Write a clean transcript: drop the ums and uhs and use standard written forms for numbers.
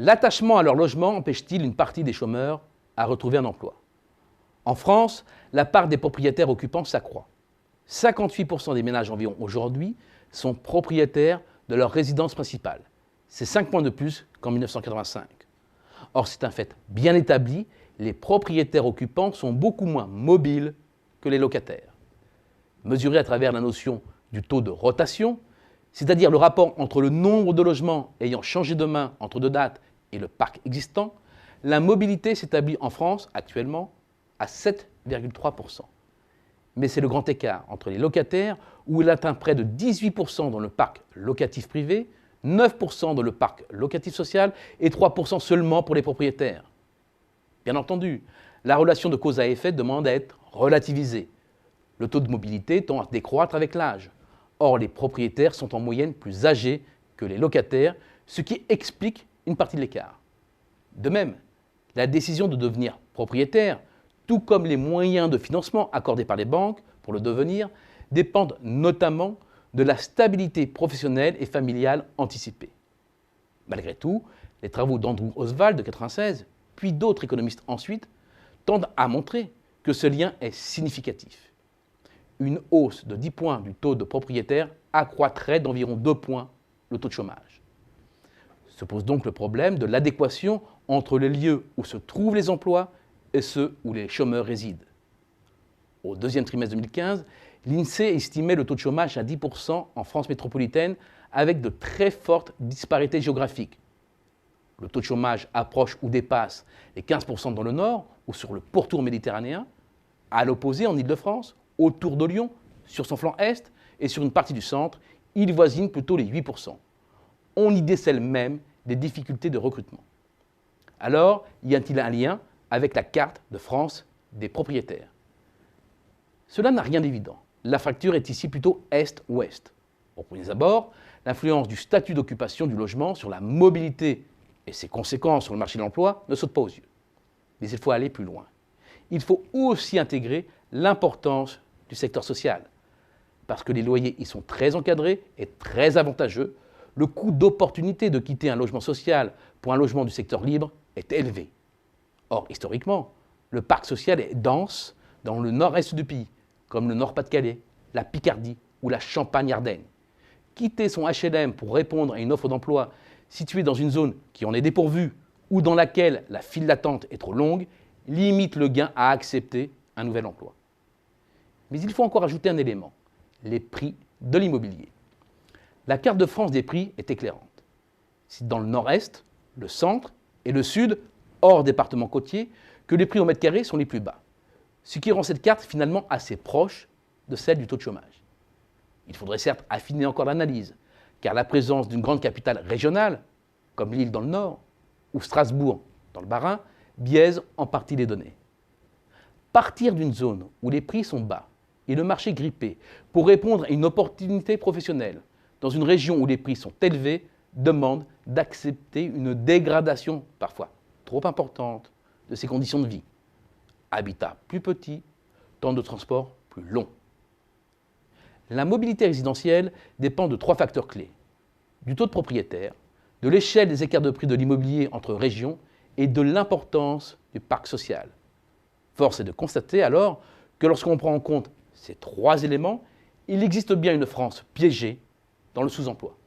L'attachement à leur logement empêche-t-il une partie des chômeurs à retrouver un emploi? En France, la part des propriétaires occupants s'accroît. 58% des ménages environ aujourd'hui sont propriétaires de leur résidence principale. C'est 5 points de plus qu'en 1985. Or, c'est un fait bien établi, les propriétaires occupants sont beaucoup moins mobiles que les locataires. Mesuré à travers la notion du taux de rotation, c'est-à-dire le rapport entre le nombre de logements ayant changé de main entre deux dates et le parc existant, la mobilité s'établit en France actuellement à 7,3%. Mais c'est le grand écart entre les locataires où il atteint près de 18% dans le parc locatif privé, 9% dans le parc locatif social et 3% seulement pour les propriétaires. Bien entendu, la relation de cause à effet demande à être relativisée. Le taux de mobilité tend à décroître avec l'âge. Or, les propriétaires sont en moyenne plus âgés que les locataires, ce qui explique une partie de l'écart. De même, la décision de devenir propriétaire, tout comme les moyens de financement accordés par les banques pour le devenir, dépendent notamment de la stabilité professionnelle et familiale anticipée. Malgré tout, les travaux d'Andrew Oswald de 1996, puis d'autres économistes ensuite, tendent à montrer que ce lien est significatif. Une hausse de 10 points du taux de propriétaires accroîtrait d'environ 2 points le taux de chômage. Se pose donc le problème de l'adéquation entre les lieux où se trouvent les emplois et ceux où les chômeurs résident. Au deuxième trimestre 2015, l'INSEE estimait le taux de chômage à 10% en France métropolitaine avec de très fortes disparités géographiques. Le taux de chômage approche ou dépasse les 15% dans le nord ou sur le pourtour méditerranéen, à l'opposé en Île-de-France, autour de Lyon, sur son flanc est et sur une partie du centre, il voisine plutôt les 8%. On y décèle même des difficultés de recrutement. Alors, y a-t-il un lien avec la carte de France des propriétaires? Cela n'a rien d'évident. La fracture est ici plutôt est-ouest. Au premier abord, l'influence du statut d'occupation du logement sur la mobilité et ses conséquences sur le marché de l'emploi ne saute pas aux yeux. Mais il faut aller plus loin. Il faut aussi intégrer l'importance du secteur social. Parce que les loyers y sont très encadrés et très avantageux, le coût d'opportunité de quitter un logement social pour un logement du secteur libre est élevé. Or, historiquement, le parc social est dense dans le nord-est du pays, comme le Nord-Pas-de-Calais, la Picardie ou la Champagne-Ardenne. Quitter son HLM pour répondre à une offre d'emploi située dans une zone qui en est dépourvue ou dans laquelle la file d'attente est trop longue limite le gain à accepter un nouvel emploi. Mais il faut encore ajouter un élément, les prix de l'immobilier. La carte de France des prix est éclairante. C'est dans le nord-est, le centre et le sud, hors département côtier, que les prix au mètre carré sont les plus bas, ce qui rend cette carte finalement assez proche de celle du taux de chômage. Il faudrait certes affiner encore l'analyse, car la présence d'une grande capitale régionale, comme Lille dans le nord, ou Strasbourg dans le Bas-Rhin, biaise en partie les données. Partir d'une zone où les prix sont bas et le marché grippé pour répondre à une opportunité professionnelle dans une région où les prix sont élevés demande d'accepter une dégradation parfois trop importante de ses conditions de vie. Habitat plus petit, temps de transport plus long. La mobilité résidentielle dépend de 3 facteurs clés: du taux de propriétaires, de l'échelle des écarts de prix de l'immobilier entre régions et de l'importance du parc social. Force est de constater alors que lorsqu'on prend en compte ces 3 éléments, il existe bien une France piégée dans le sous-emploi.